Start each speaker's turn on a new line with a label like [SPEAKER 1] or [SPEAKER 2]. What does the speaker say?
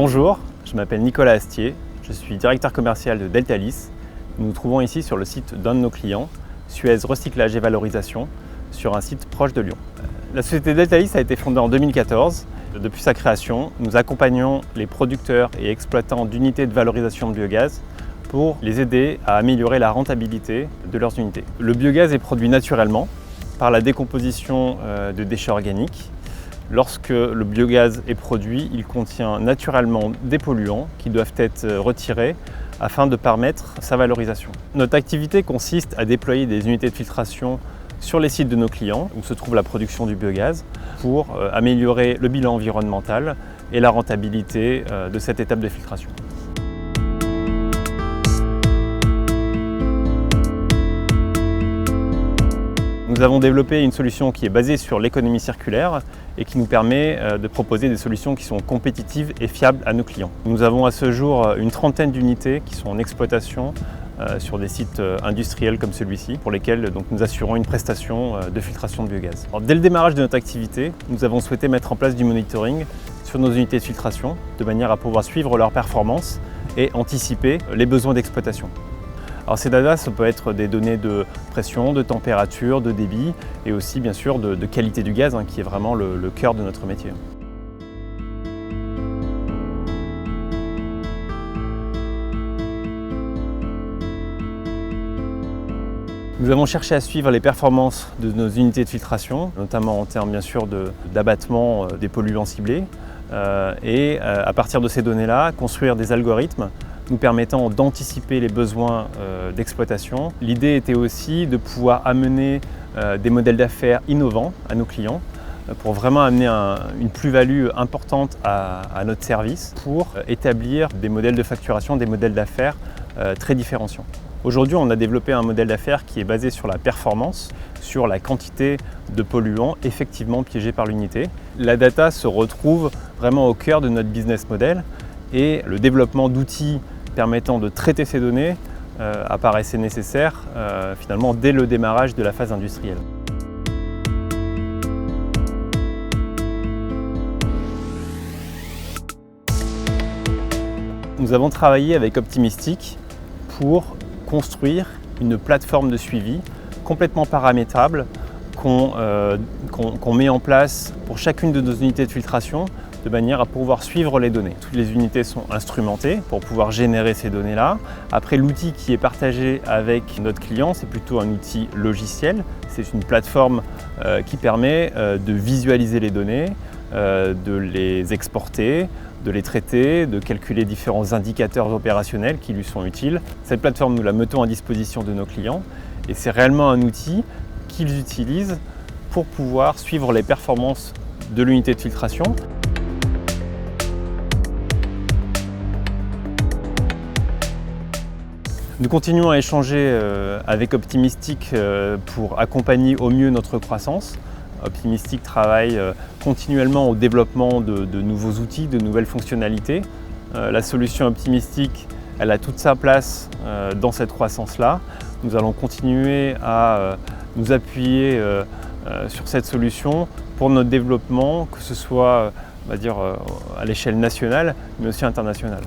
[SPEAKER 1] Bonjour, je m'appelle Nicolas Astier, je suis directeur commercial de Deltalis. Nous nous trouvons ici sur le site d'un de nos clients, Suez Recyclage et Valorisation, sur un site proche de Lyon. La société Deltalis a été fondée en 2014. Depuis sa création, nous accompagnons les producteurs et exploitants d'unités de valorisation de biogaz pour les aider à améliorer la rentabilité de leurs unités. Le biogaz est produit naturellement par la décomposition de déchets organiques. Lorsque le biogaz est produit, il contient naturellement des polluants qui doivent être retirés afin de permettre sa valorisation. Notre activité consiste à déployer des unités de filtration sur les sites de nos clients où se trouve la production du biogaz pour améliorer le bilan environnemental et la rentabilité de cette étape de filtration. Nous avons développé une solution qui est basée sur l'économie circulaire et qui nous permet de proposer des solutions qui sont compétitives et fiables à nos clients. Nous avons à ce jour une trentaine d'unités qui sont en exploitation sur des sites industriels comme celui-ci, pour lesquels nous assurons une prestation de filtration de biogaz. Alors, dès le démarrage de notre activité, nous avons souhaité mettre en place du monitoring sur nos unités de filtration, de manière à pouvoir suivre leurs performances et anticiper les besoins d'exploitation. Alors ces data, ça peut être des données de pression, de température, de débit et aussi bien sûr de qualité du gaz, qui est vraiment le cœur de notre métier. Nous avons cherché à suivre les performances de nos unités de filtration, notamment en termes bien sûr d'abattement des polluants ciblés et à partir de ces données-là, construire des algorithmes nous permettant d'anticiper les besoins d'exploitation. L'idée était aussi de pouvoir amener des modèles d'affaires innovants à nos clients pour vraiment amener une plus-value importante à notre service pour établir des modèles de facturation, des modèles d'affaires très différenciants. Aujourd'hui, on a développé un modèle d'affaires qui est basé sur la performance, sur la quantité de polluants effectivement piégés par l'unité. La data se retrouve vraiment au cœur de notre business model et le développement d'outils permettant de traiter ces données apparaissait nécessaire finalement dès le démarrage de la phase industrielle. Nous avons travaillé avec Optimistic pour construire une plateforme de suivi complètement paramétrable qu'on met en place pour chacune de nos unités de filtration de manière à pouvoir suivre les données. Toutes les unités sont instrumentées pour pouvoir générer ces données-là. Après, l'outil qui est partagé avec notre client, c'est plutôt un outil logiciel. C'est une plateforme qui permet de visualiser les données, de les exporter, de les traiter, de calculer différents indicateurs opérationnels qui lui sont utiles. Cette plateforme, nous la mettons à disposition de nos clients et c'est réellement un outil qu'ils utilisent pour pouvoir suivre les performances de l'unité de filtration. Nous continuons à échanger avec Optimistic pour accompagner au mieux notre croissance. Optimistic travaille continuellement au développement de nouveaux outils, de nouvelles fonctionnalités. La solution Optimistic, elle a toute sa place dans cette croissance-là. Nous allons continuer à nous appuyer sur cette solution pour notre développement, que ce soit à l'échelle nationale, mais aussi internationale.